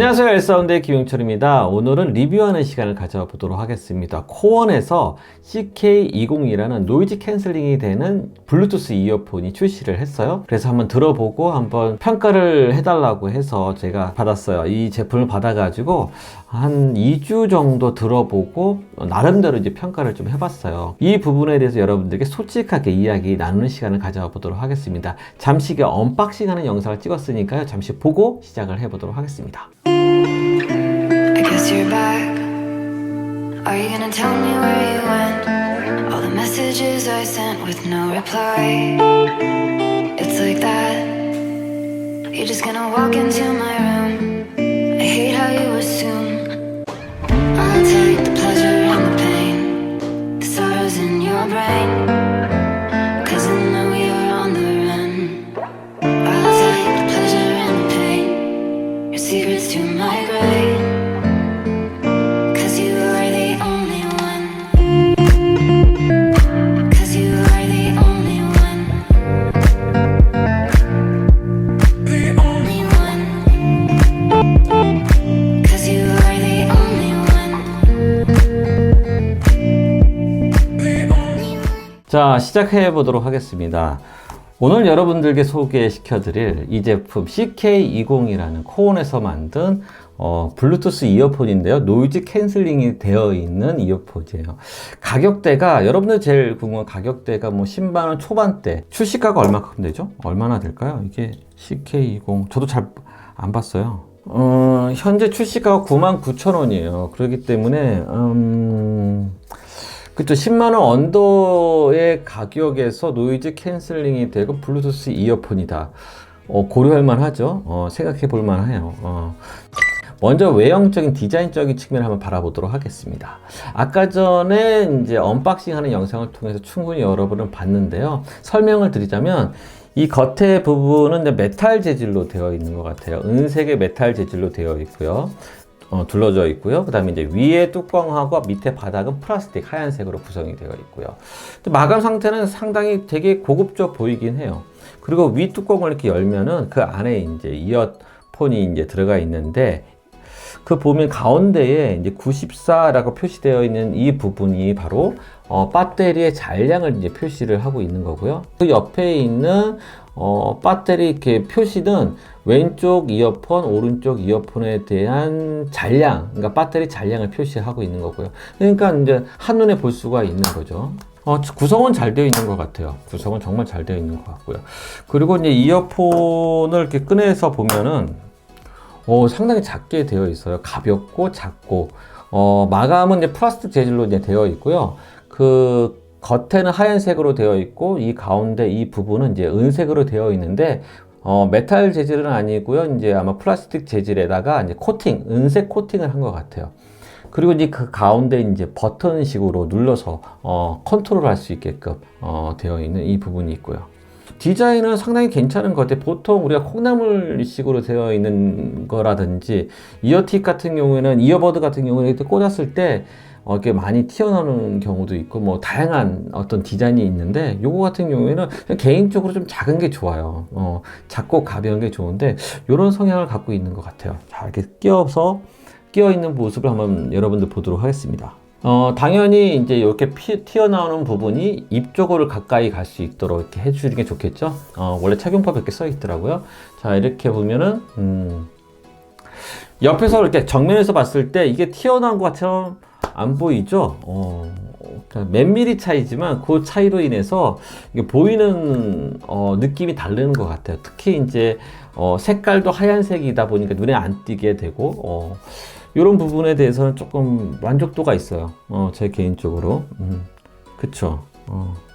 안녕하세요, 엘사운드의 김용철입니다. 오늘은 리뷰하는 시간을 가져보도록 하겠습니다. 코원에서 CK20이라는 노이즈 캔슬링이 되는 블루투스 이어폰이 출시를 했어요. 그래서 한번 들어보고 한번 평가를 해달라고 해서 제가 받았어요. 이 제품을 받아가지고 한 2주 정도 들어보고 나름대로 이제 평가를 좀 해봤어요. 이 부분에 대해서 여러분들께 솔직하게 이야기 나누는 시간을 가져보도록 하겠습니다. 잠시 언박싱하는 영상을 찍었으니까요. 잠시 보고 시작을 해보도록 하겠습니다. I guess you're back. Are you gonna tell me where you went? All the messages I sent with no reply. It's like that. You're just gonna walk into my room. I hate how you assume I'll take the pleasure and the pain, the sorrows in your brain. Cause I know you're on the run. I'll take the pleasure and the pain, your secrets to my grave. Cause you are the only one. Cause you are the only one. The only one. Cause you are the only one. The only one. 자, 시작해 보도록 하겠습니다. 오늘 여러분들께 소개시켜드릴 이 제품 CK20이라는 코온에서 만든 블루투스 이어폰인데요. 노이즈 캔슬링이 되어 있는 이어폰이에요. 가격대가 여러분들 제일 궁금한 가격대가 뭐 10만원 초반대. 출시가가 얼마큼 되죠? 얼마나 될까요? 이게 CK20 저도 잘 안 봤어요. 현재 출시가가 99,000원이에요. 그렇기 때문에 그쵸, 10만원 언더의 가격에서 노이즈 캔슬링이 되고 블루투스 이어폰이다. 고려할 만하죠. 생각해 볼 만해요. 먼저 외형적인 디자인적인 측면을 한번 바라보도록 하겠습니다. 아까 전에 이제 언박싱 하는 영상을 통해서 충분히 여러분은 봤는데요. 설명을 드리자면 이 겉에 부분은 이제 메탈 재질로 되어 있는 것 같아요. 은색의 메탈 재질로 되어 있고요. 둘러져 있고요. 그 다음에 이제 위에 뚜껑하고 밑에 바닥은 플라스틱 하얀색으로 구성이 되어 있고요. 마감 상태는 상당히 되게 고급져 보이긴 해요. 그리고 위 뚜껑을 이렇게 열면은 그 안에 이제 이어폰이 이제 들어가 있는데 그 보면 가운데에 이제 94라고 표시되어 있는 이 부분이 바로 배터리의 잔량을 이제 표시를 하고 있는 거고요. 그 옆에 있는 배터리 이렇게 표시는 왼쪽 이어폰, 오른쪽 이어폰에 대한 잔량, 그러니까 배터리 잔량을 표시하고 있는 거고요. 그러니까 이제 한눈에 볼 수가 있는 거죠. 구성은 잘 되어 있는 것 같아요. 구성은 정말 잘 되어 있는 것 같고요. 그리고 이제 이어폰을 이렇게 꺼내서 보면은 상당히 작게 되어 있어요. 가볍고 작고 마감은 이제 플라스틱 재질로 이제 되어 있고요. 그 겉에는 하얀색으로 되어 있고 이 가운데 이 부분은 이제 은색으로 되어 있는데 메탈 재질은 아니고요. 이제 아마 플라스틱 재질에다가 이제 코팅, 은색 코팅을 한 것 같아요. 그리고 이제 그 가운데 이제 버튼식으로 눌러서 컨트롤 할 수 있게끔 되어 있는 이 부분이 있고요. 디자인은 상당히 괜찮은 것 같아요. 보통 우리가 콩나물식으로 되어 있는 거라든지 이어팁 같은 경우에는 이어버드 같은 경우에 이렇게 꽂았을 때 이렇게 많이 튀어나오는 경우도 있고 뭐 다양한 어떤 디자인이 있는데 요거 같은 경우에는 개인적으로 좀 작은 게 좋아요. 작고 가벼운 게 좋은데 요런 성향을 갖고 있는 것 같아요. 자, 이렇게 끼어 있는 모습을 한번 여러분들 보도록 하겠습니다. 당연히 이제 이렇게 튀어나오는 부분이 입 쪽으로 가까이 갈 수 있도록 이렇게 해주는 게 좋겠죠. 원래 착용법 이렇게 써 있더라고요. 자, 이렇게 보면은 옆에서 이렇게 정면에서 봤을 때 이게 튀어나온 것처럼 안 보이죠? 몇 미리 차이지만 그 차이로 인해서 이게 보이는 느낌이 다르는 것 같아요. 특히 이제 색깔도 하얀색이다 보니까 눈에 안 띄게 되고 이런 부분에 대해서는 조금 만족도가 있어요. 제 개인적으로. 그쵸.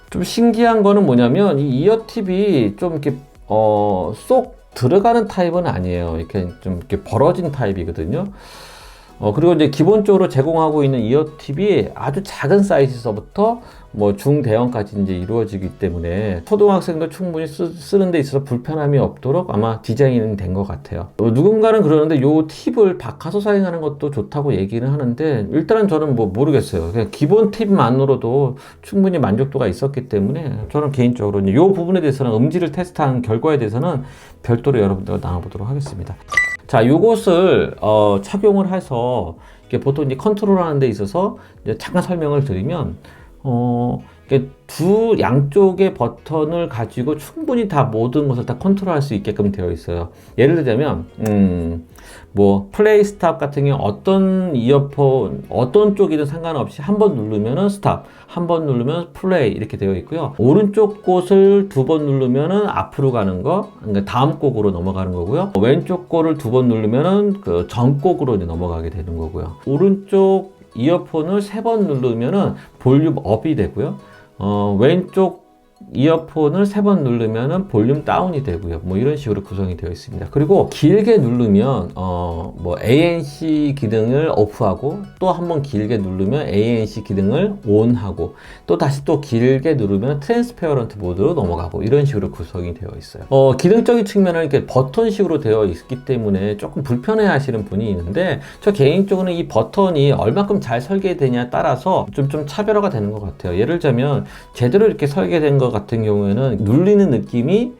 좀 신기한 거는 뭐냐면 이 이어팁이 좀 이렇게 쏙 들어가는 타입은 아니에요. 이렇게 좀 이렇게 벌어진 타입이거든요. 그리고 이제 기본적으로 제공하고 있는 이어팁이 아주 작은 사이즈에서부터 뭐 중대형까지 이제 이루어지기 때문에 초등학생도 충분히 쓰는 데 있어서 불편함이 없도록 아마 디자인이 된 것 같아요. 누군가는 그러는데 요 팁을 바꿔서 사용하는 것도 좋다고 얘기는 하는데 일단은 저는 뭐 모르겠어요. 그냥 기본 팁만으로도 충분히 만족도가 있었기 때문에 저는 개인적으로 요 부분에 대해서는 음질을 테스트한 결과에 대해서는 별도로 여러분들과 나눠보도록 하겠습니다. 자, 요것을 착용을 해서 이게 보통 이제 컨트롤하는 데 있어서 이제 잠깐 설명을 드리면 이게 두 양쪽의 버튼을 가지고 충분히 다 모든 것을 다 컨트롤할 수 있게끔 되어 있어요. 예를 들자면 뭐 플레이 스탑 같은 경우 어떤 이어폰 어떤 쪽이든 상관없이 한 번 누르면은 스탑, 한 번 누르면 플레이 이렇게 되어 있고요. 오른쪽 곳을 두 번 누르면은 앞으로 가는 거, 그러니까 다음 곡으로 넘어가는 거고요. 왼쪽 곡을 두 번 누르면은 그 전 곡으로 이제 넘어가게 되는 거고요. 오른쪽 이어폰을 세 번 누르면은 볼륨 업이 되고요. 왼쪽 이어폰을 세 번 누르면은 볼륨 다운이 되고요. 뭐 이런 식으로 구성이 되어 있습니다. 그리고 길게 누르면 뭐 ANC 기능을 오프하고 또 한 번 길게 누르면 ANC 기능을 온하고 또 다시 또 길게 누르면 트랜스페어런트 모드로 넘어가고 이런 식으로 구성이 되어 있어요. 기능적인 측면은 이렇게 버튼식으로 되어 있기 때문에 조금 불편해 하시는 분이 있는데 저 개인적으로는 이 버튼이 얼마큼 잘 설계되냐에 따라서 좀 차별화가 되는 것 같아요. 예를 들자면 제대로 이렇게 설계된 것 같은 경우에는 눌리는 느낌이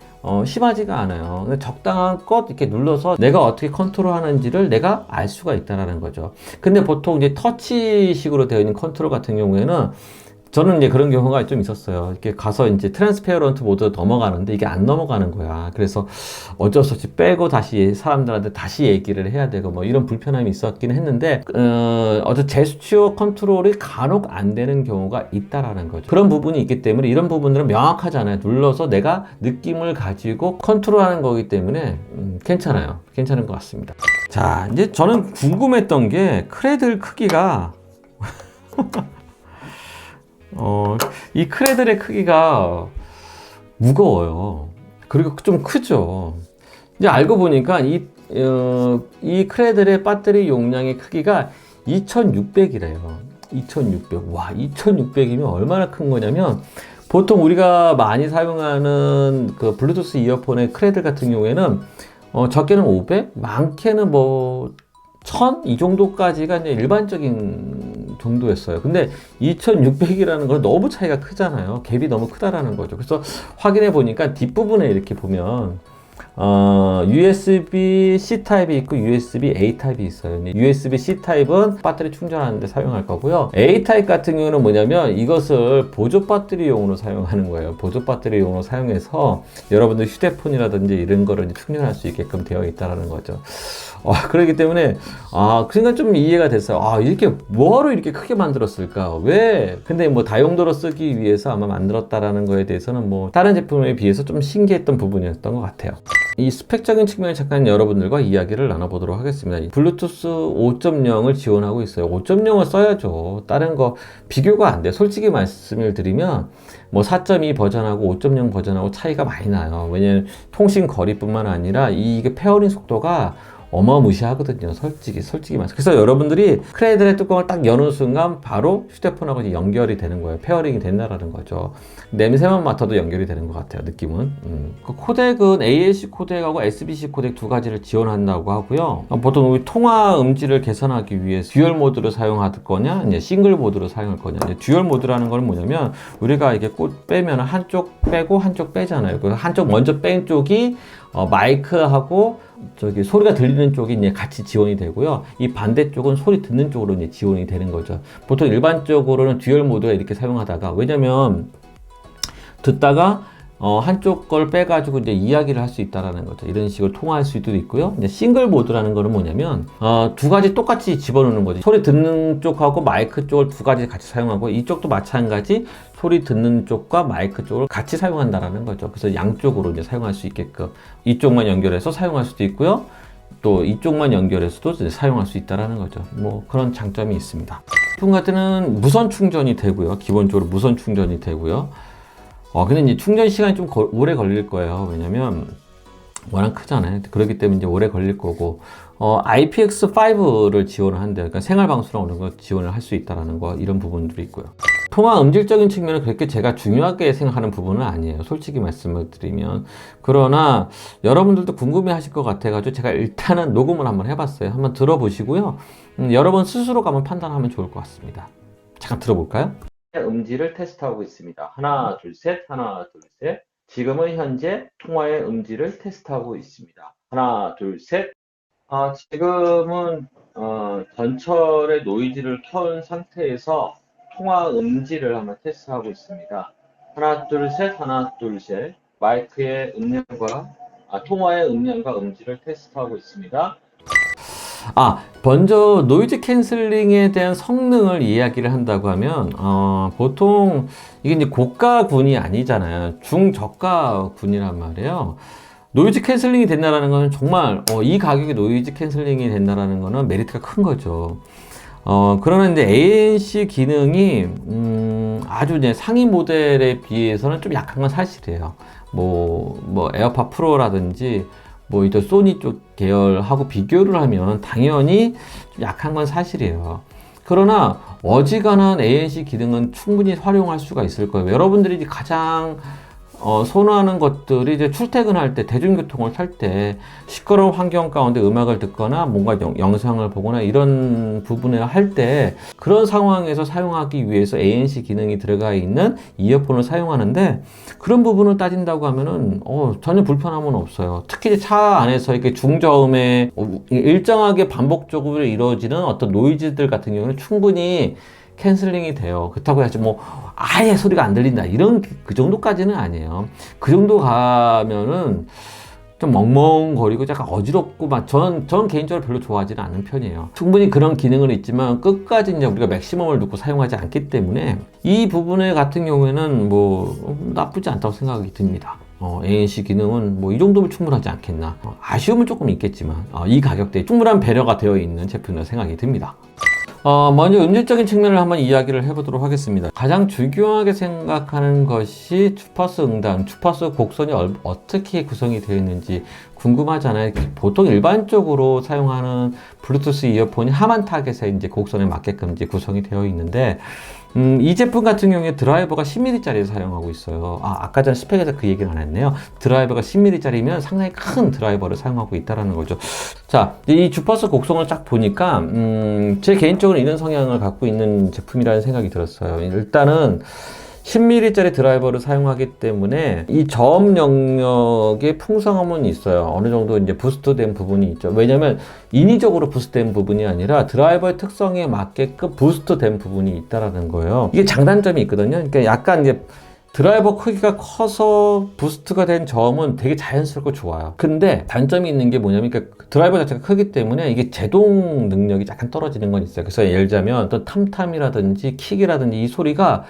심하지가 않아요. 적당한 것 이렇게 눌러서 내가 어떻게 컨트롤 하는지를 내가 알 수가 있다라는 거죠. 근데 보통 이제 터치식으로 되어 있는 컨트롤 같은 경우에는 저는 이제 그런 경우가 좀 있었어요. 이렇게 가서 이제 트랜스페어런트 모드로 넘어가는데 이게 안 넘어가는 거야. 그래서 어쩔 수 없이 빼고 다시 사람들한테 다시 얘기를 해야 되고 뭐 이런 불편함이 있었긴 했는데, 어떤 제스처 컨트롤이 간혹 안 되는 경우가 있다라는 거죠. 그런 부분이 있기 때문에 이런 부분들은 명확하잖아요. 눌러서 내가 느낌을 가지고 컨트롤하는 거기 때문에 괜찮아요. 괜찮은 것 같습니다. 자, 이제 저는 궁금했던 게 크레들 크기가 이 크레들의 크기가 무거워요. 그리고 좀 크죠. 이제 알고 보니까 이 크레들의 배터리 용량의 크기가 2600이래요. 2600. 와, 2600이면 얼마나 큰 거냐면 보통 우리가 많이 사용하는 그 블루투스 이어폰의 크레들 같은 경우에는 적게는 500, 많게는 뭐 1000 이 정도까지가 이제 일반적인 정도였어요. 근데 2600이라는 건 너무 차이가 크잖아요. 갭이 너무 크다라는 거죠. 그래서 확인해 보니까 뒷부분에 이렇게 보면 USB-C 타입이 있고 USB-A 타입이 있어요. USB-C 타입은 배터리 충전하는 데 사용할 거고요. A 타입 같은 경우는 뭐냐면 이것을 보조 배터리용으로 사용하는 거예요. 보조 배터리용으로 사용해서 여러분들 휴대폰이라든지 이런 거를 이제 충전할 수 있게끔 되어 있다는 거죠. 그렇기 때문에 그 생각 좀 이해가 됐어요. 이렇게 뭐하러 이렇게 크게 만들었을까? 왜? 근데 뭐 다용도로 쓰기 위해서 아마 만들었다라는 거에 대해서는 뭐 다른 제품에 비해서 좀 신기했던 부분이었던 것 같아요. 이 스펙적인 측면을 잠깐 여러분들과 이야기를 나눠보도록 하겠습니다. 블루투스 5.0을 지원하고 있어요. 5.0을 써야죠. 다른 거 비교가 안 돼. 솔직히 말씀을 드리면 뭐 4.2 버전하고 5.0 버전하고 차이가 많이 나요. 왜냐면 통신 거리뿐만 아니라 이게 페어링 속도가 어마무시하거든요. 솔직히 말해서. 그래서 여러분들이 크레들의 뚜껑을 딱 여는 순간 바로 휴대폰하고 이제 연결이 되는 거예요. 페어링이 된다라는 거죠. 냄새만 맡아도 연결이 되는 것 같아요. 느낌은. 그 코덱은 AAC 코덱하고 SBC 코덱 두 가지를 지원한다고 하고요. 보통 우리 통화 음질을 개선하기 위해서 듀얼 모드를 사용할 거냐, 이제 싱글 모드로 사용할 거냐. 이제 듀얼 모드라는 건 뭐냐면 우리가 이게 꽂 빼면 한쪽 빼고 한쪽 빼잖아요. 그 한쪽 먼저 뺀 쪽이 마이크하고 저기 소리가 들리는 쪽이 이제 같이 지원이 되고요. 이 반대쪽은 소리 듣는 쪽으로 이제 지원이 되는 거죠. 보통 일반적으로는 듀얼 모드가 이렇게 사용하다가 왜냐면 듣다가 한쪽 걸 빼가지고 이제 이야기를 할 수 있다라는 거죠. 이런 식으로 통화할 수도 있고요. 이제 싱글 모드라는 거는 뭐냐면 두 가지 똑같이 집어넣는 거지. 소리 듣는 쪽하고 마이크 쪽을 두 가지 같이 사용하고 이쪽도 마찬가지 소리 듣는 쪽과 마이크 쪽을 같이 사용한다라는 거죠. 그래서 양쪽으로 이제 사용할 수 있게끔 이쪽만 연결해서 사용할 수도 있고요. 또 이쪽만 연결해서도 이제 사용할 수 있다라는 거죠. 뭐 그런 장점이 있습니다. 제품 같은 경우는 무선 충전이 되고요. 기본적으로 무선 충전이 되고요. 근데 이제 충전 시간이 좀 오래 걸릴 거예요. 왜냐면 워낙 크잖아요. 그렇기 때문에 이제 오래 걸릴 거고, IPX5를 지원을 한대요. 그러니까 생활방수랑 이런 거 지원을 할 수 있다라는 거, 이런 부분들이 있고요. 통화 음질적인 측면은 그렇게 제가 중요하게 생각하는 부분은 아니에요. 솔직히 말씀을 드리면. 그러나 여러분들도 궁금해 하실 것 같아가지고 제가 일단은 녹음을 한번 해봤어요. 한번 들어보시고요. 여러분 스스로 한번 판단하면 좋을 것 같습니다. 잠깐 들어볼까요? 음질을 테스트하고 있습니다. 하나, 둘, 셋, 하나, 둘, 셋. 지금은 현재 통화의 음질을 테스트하고 있습니다. 하나, 둘, 셋. 지금은 전철의 노이즈를 켜온 상태에서 통화 음질을 한번 테스트하고 있습니다. 하나, 둘, 셋, 하나, 둘, 셋. 마이크의 음량과, 통화의 음량과 음질을 테스트하고 있습니다. 먼저 노이즈 캔슬링에 대한 성능을 이야기를 한다고 하면, 보통 이게 이제 고가군이 아니잖아요. 중저가군이란 말이에요. 노이즈 캔슬링이 된다라는 거는 정말 이 가격에 노이즈 캔슬링이 된다라는 거는 메리트가 큰 거죠. 그러나 이제 ANC 기능이 아주 이제 상위 모델에 비해서는 좀 약한 건 사실이에요. 뭐 에어팟 프로라든지 뭐 이제 소니 쪽 계열하고 비교를 하면 당연히 좀 약한 건 사실이에요. 그러나 어지간한 ANC 기능은 충분히 활용할 수가 있을 거예요. 여러분들이 가장 선호하는 것들이 이제 출퇴근할 때, 대중교통을 탈 때, 시끄러운 환경 가운데 음악을 듣거나 뭔가 영상을 보거나 이런 부분을 할 때, 그런 상황에서 사용하기 위해서 ANC 기능이 들어가 있는 이어폰을 사용하는데, 그런 부분을 따진다고 하면은, 전혀 불편함은 없어요. 특히 차 안에서 이렇게 중저음에 일정하게 반복적으로 이루어지는 어떤 노이즈들 같은 경우는 충분히 캔슬링이 돼요. 그렇다고 해야지 아예 소리가 안 들린다 이런 그 정도까지는 아니에요. 그 정도 가면은 좀 멍멍거리고 약간 어지럽고 전 개인적으로 별로 좋아하지는 않는 편이에요. 충분히 그런 기능은 있지만 끝까지 이제 우리가 맥시멈을 놓고 사용하지 않기 때문에 이 부분에 같은 경우에는 나쁘지 않다고 생각이 듭니다. ANC 기능은 이 정도면 충분하지 않겠나. 아쉬움은 조금 있겠지만 이 가격대에 충분한 배려가 되어 있는 제품이라고 생각이 듭니다. 먼저 음질적인 측면을 한번 이야기를 해보도록 하겠습니다. 가장 중요하게 생각하는 것이 주파수 응답, 주파수 곡선이 어떻게 구성이 되어 있는지 궁금하잖아요. 보통 일반적으로 사용하는 블루투스 이어폰이 하만 타겟에 이제 곡선에 맞게끔 이제 구성이 되어 있는데, 이 제품 같은 경우에 드라이버가 10mm짜리를 사용하고 있어요. 아까 전 스펙에서 그 얘기는 안 했네요. 드라이버가 10mm짜리면 상당히 큰 드라이버를 사용하고 있다는 거죠. 자, 이 주파수 곡선을 딱 보니까, 제 개인적으로 이런 성향을 갖고 있는 제품이라는 생각이 들었어요. 일단은 10mm짜리 드라이버를 사용하기 때문에 이 저음 영역의 풍성함은 있어요. 어느 정도 이제 부스트된 부분이 있죠. 왜냐면 인위적으로 부스트된 부분이 아니라 드라이버의 특성에 맞게끔 부스트된 부분이 있다라는 거예요. 이게 장단점이 있거든요. 그러니까 약간 이제 드라이버 크기가 커서 부스트가 된 저음은 되게 자연스럽고 좋아요. 근데 단점이 있는 게 뭐냐면, 그러니까 드라이버 자체가 크기 때문에 이게 제동 능력이 약간 떨어지는 건 있어요. 그래서 예를 들자면 어떤 탐탐이라든지 킥이라든지 이 소리가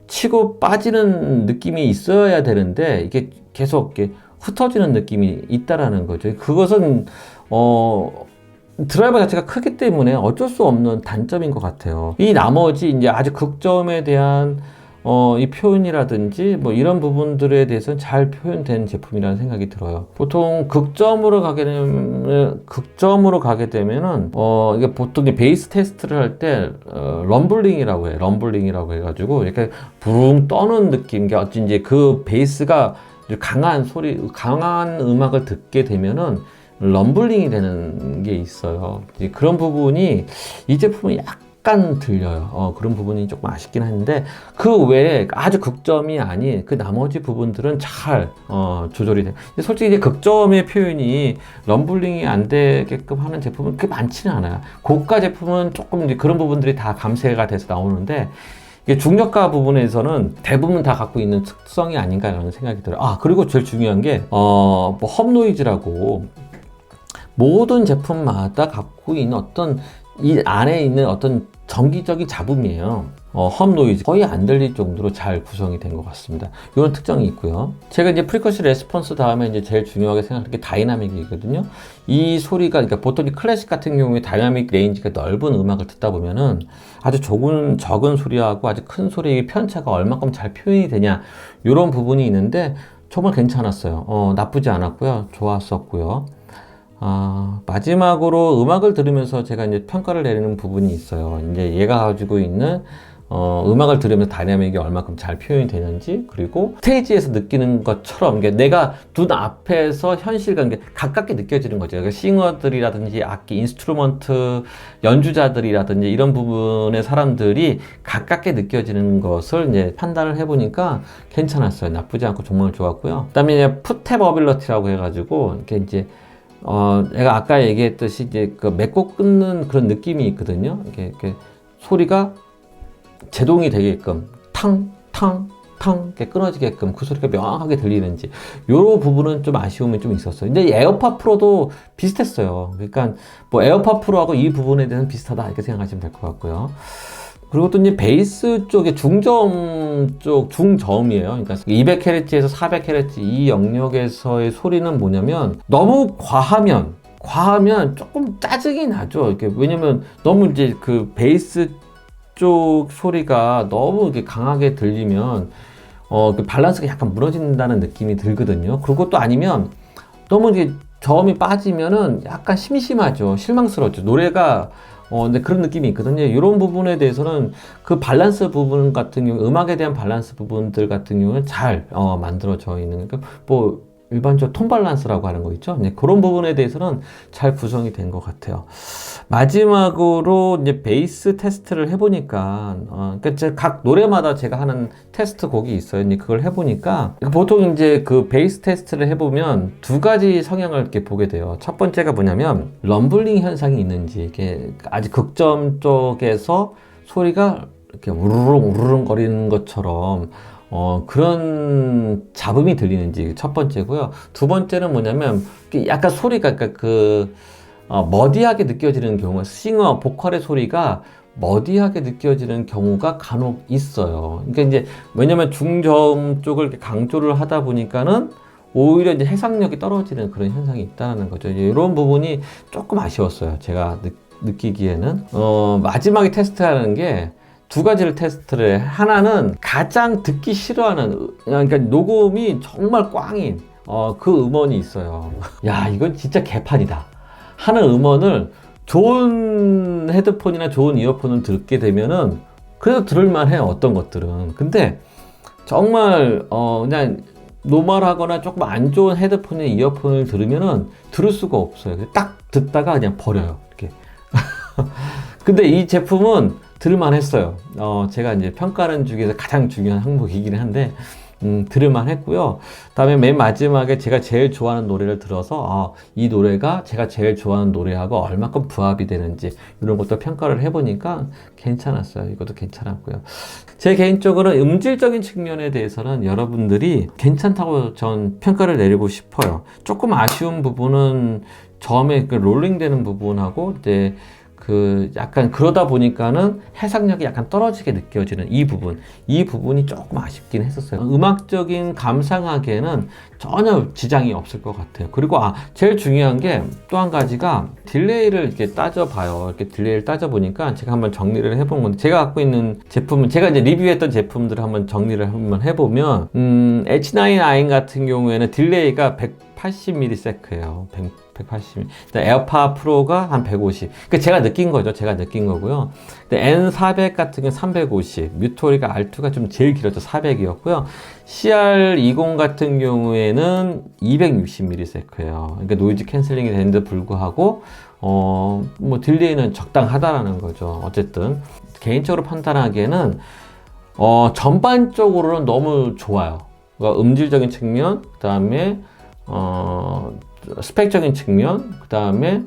치고 빠지는 느낌이 있어야 되는데 이게 계속 이렇게 흩어지는 느낌이 있다라는 거죠. 그것은 드라이버 자체가 크기 때문에 어쩔 수 없는 단점인 것 같아요. 이 나머지 이제 아주 극저음에 대한 이 표현이라든지 이런 부분들에 대해서는 잘 표현된 제품이라는 생각이 들어요. 보통 극점으로 가게 되면은 이게 보통 베이스 테스트를 할 때 럼블링이라고 해요. 럼블링이라고 해가지고 이렇게 부릉 떠는 느낌. 어찌 이제 그 베이스가 강한 음악을 듣게 되면은 럼블링이 되는 게 있어요. 그런 부분이 이 제품은 약간 들려요. 그런 부분이 조금 아쉽긴 한데, 그 외에 아주 극점이 아닌 그 나머지 부분들은 잘 조절이 돼요. 솔직히 이제 극점의 표현이 럼블링이 안 되게끔 하는 제품은 그렇게 많지는 않아요. 고가 제품은 조금 이제 그런 부분들이 다 감쇄가 돼서 나오는데, 이게 중저가 부분에서는 대부분 다 갖고 있는 특성이 아닌가라는 생각이 들어요. 그리고 제일 중요한 게 험노이즈라고 모든 제품마다 갖고 있는 어떤 이 안에 있는 어떤 정기적인 잡음이에요. 험노이즈 거의 안 들릴 정도로 잘 구성이 된 것 같습니다. 이런 특징이 있고요. 제가 이제 프리커시 레스폰스 다음에 이제 제일 중요하게 생각하는 게 다이나믹이거든요. 이 소리가, 그러니까 보통 이 클래식 같은 경우에 다이나믹 레인지가 넓은 음악을 듣다 보면은 아주 적은 소리하고 아주 큰 소리의 편차가 얼마큼 잘 표현이 되냐, 이런 부분이 있는데 정말 괜찮았어요. 나쁘지 않았고요. 좋았었고요. 마지막으로 음악을 들으면서 제가 이제 평가를 내리는 부분이 있어요. 이제 얘가 가지고 있는 음악을 들으면서 다이나믹이 얼마큼 잘 표현이 되는지, 그리고 스테이지에서 느끼는 것처럼 내가 눈 앞에서 현실과 가깝게 느껴지는 거죠. 그러니까 싱어들이라든지 악기, 인스트루먼트 연주자들이라든지 이런 부분의 사람들이 가깝게 느껴지는 것을 이제 판단을 해보니까 괜찮았어요. 나쁘지 않고 정말 좋았고요. 그 다음에 이제 풋탭 어빌러티라고 해가지고 이렇게 이제 내가 아까 얘기했듯이 이제 그 맺고 끊는 그런 느낌이 있거든요. 이렇게 소리가 제동이 되게끔 탕 이렇게 끊어지게끔 그 소리가 명확하게 들리는지 요런 부분은 좀 아쉬움이 좀 있었어요. 근데 에어팟 프로도 비슷했어요. 그러니까 뭐 에어팟 프로하고 이 부분에 대해서는 비슷하다 이렇게 생각하시면 될 것 같고요. 그리고 또 이제 베이스 쪽에 중저음이에요. 그러니까 200Hz에서 400Hz 이 영역에서의 소리는 뭐냐면 너무 과하면 조금 짜증이 나죠. 이렇게 왜냐면 너무 이제 그 베이스 쪽 소리가 너무 이렇게 강하게 들리면 그 밸런스가 약간 무너진다는 느낌이 들거든요. 그리고 또 아니면 너무 이게 저음이 빠지면은 약간 심심하죠. 실망스럽죠. 노래가 근데 그런 느낌이 있거든요. 이런 부분에 대해서는 그 밸런스 부분 같은 경우, 음악에 대한 밸런스 부분들 같은 경우는 잘 만들어져 있는, 그러니까 뭐 일반적으로 톤 밸런스라고 하는 거 있죠. 네, 그런 부분에 대해서는 잘 구성이 된 것 같아요. 마지막으로 이제 베이스 테스트를 해보니까, 그러니까 각 노래마다 제가 하는 테스트 곡이 있어요. 이제 그걸 해보니까 보통 이제 그 베이스 테스트를 해보면 두 가지 성향을 이렇게 보게 돼요. 첫 번째가 뭐냐면 럼블링 현상이 있는지, 이게 아주 극점 쪽에서 소리가 이렇게 우르릉 거리는 것처럼 그런 잡음이 들리는지 첫 번째고요. 두 번째는 뭐냐면 약간 소리가 그러니까 머디하게 느껴지는 경우, 싱어 보컬의 소리가 머디하게 느껴지는 경우가 간혹 있어요. 그러니까 이제 왜냐면 중저음 쪽을 이렇게 강조를 하다 보니까는 오히려 이제 해상력이 떨어지는 그런 현상이 있다는 거죠. 이런 부분이 조금 아쉬웠어요. 제가 느끼기에는 마지막에 테스트하는 게 두 가지를 테스트를 해. 하나는 가장 듣기 싫어하는, 그러니까 녹음이 정말 꽝인 그 음원이 있어요. 야, 이건 진짜 개판이다 하는 음원을 좋은 헤드폰이나 좋은 이어폰을 듣게 되면은 그래도 들을만 해요. 어떤 것들은. 근데 정말 그냥 노멀하거나 조금 안 좋은 헤드폰이나 이어폰을 들으면은 들을 수가 없어요. 딱 듣다가 그냥 버려요. 이렇게. 근데 이 제품은 들을만 했어요. 제가 이제 평가하는 중에서 가장 중요한 항목이긴 한데, 들을만 했고요. 다음에 맨 마지막에 제가 제일 좋아하는 노래를 들어서, 이 노래가 제가 제일 좋아하는 노래하고 얼마큼 부합이 되는지, 이런 것도 평가를 해보니까 괜찮았어요. 이것도 괜찮았고요. 제 개인적으로 음질적인 측면에 대해서는 여러분들이 괜찮다고 전 평가를 내리고 싶어요. 조금 아쉬운 부분은 처음에 그 롤링 되는 부분하고, 이제 약간 그러다 보니까는 해상력이 약간 떨어지게 느껴지는 이 부분이 조금 아쉽긴 했었어요. 음악적인 감상하기에는 전혀 지장이 없을 것 같아요. 그리고 제일 중요한 게 또 한 가지가 딜레이를 이렇게 따져봐요. 이렇게 딜레이를 따져보니까 제가 한번 정리를 해본 건데, 제가 갖고 있는 제품은 제가 이제 리뷰했던 제품들을 한번 정리를 한번 해보면, H9i 같은 경우에는 딜레이가 180ms예요. 180. 에어팟 프로가 한 150. 그러니까 제가 느낀 거죠. 제가 느낀 거고요. N400 같은 경우 350. 뮤토리가 R2가 좀 제일 길었죠. 400이었고요. CR20 같은 경우에는 260ms예요. 그러니까 노이즈 캔슬링이 되는데 불구하고 뭐 딜레이는 적당하다라는 거죠. 어쨌든 개인적으로 판단하기에는 전반적으로는 너무 좋아요. 그러니까 음질적인 측면, 그다음에 스펙적인 측면, 그 다음에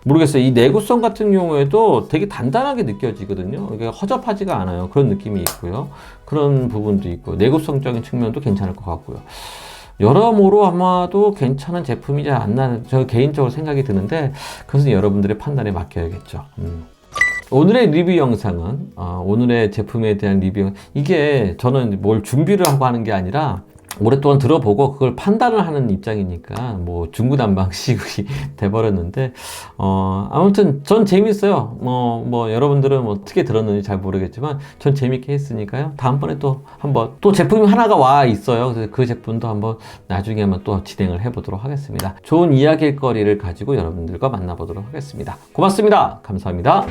모르겠어요. 이 내구성 같은 경우에도 되게 단단하게 느껴지거든요. 이게 허접하지가 않아요. 그런 느낌이 있고요. 그런 부분도 있고, 내구성적인 측면도 괜찮을 것 같고요. 여러모로 아마도 괜찮은 제품이지 않나, 저 개인적으로 생각이 드는데, 그것은 여러분들의 판단에 맡겨야겠죠. 오늘의 리뷰 영상은, 오늘의 제품에 대한 리뷰, 이게 저는 뭘 준비를 하고 하는 게 아니라, 오랫동안 들어보고 그걸 판단을 하는 입장이니까 뭐 중구난방식이 돼버렸는데, 아무튼 전 재밌어요. 뭐 여러분들은 뭐 어떻게 들었는지 잘 모르겠지만 전 재밌게 했으니까요. 다음번에 또 한번 또 제품이 하나가 와 있어요. 그래서 그 제품도 한번 나중에 한번 또 진행을 해보도록 하겠습니다. 좋은 이야기거리를 가지고 여러분들과 만나보도록 하겠습니다. 고맙습니다. 감사합니다.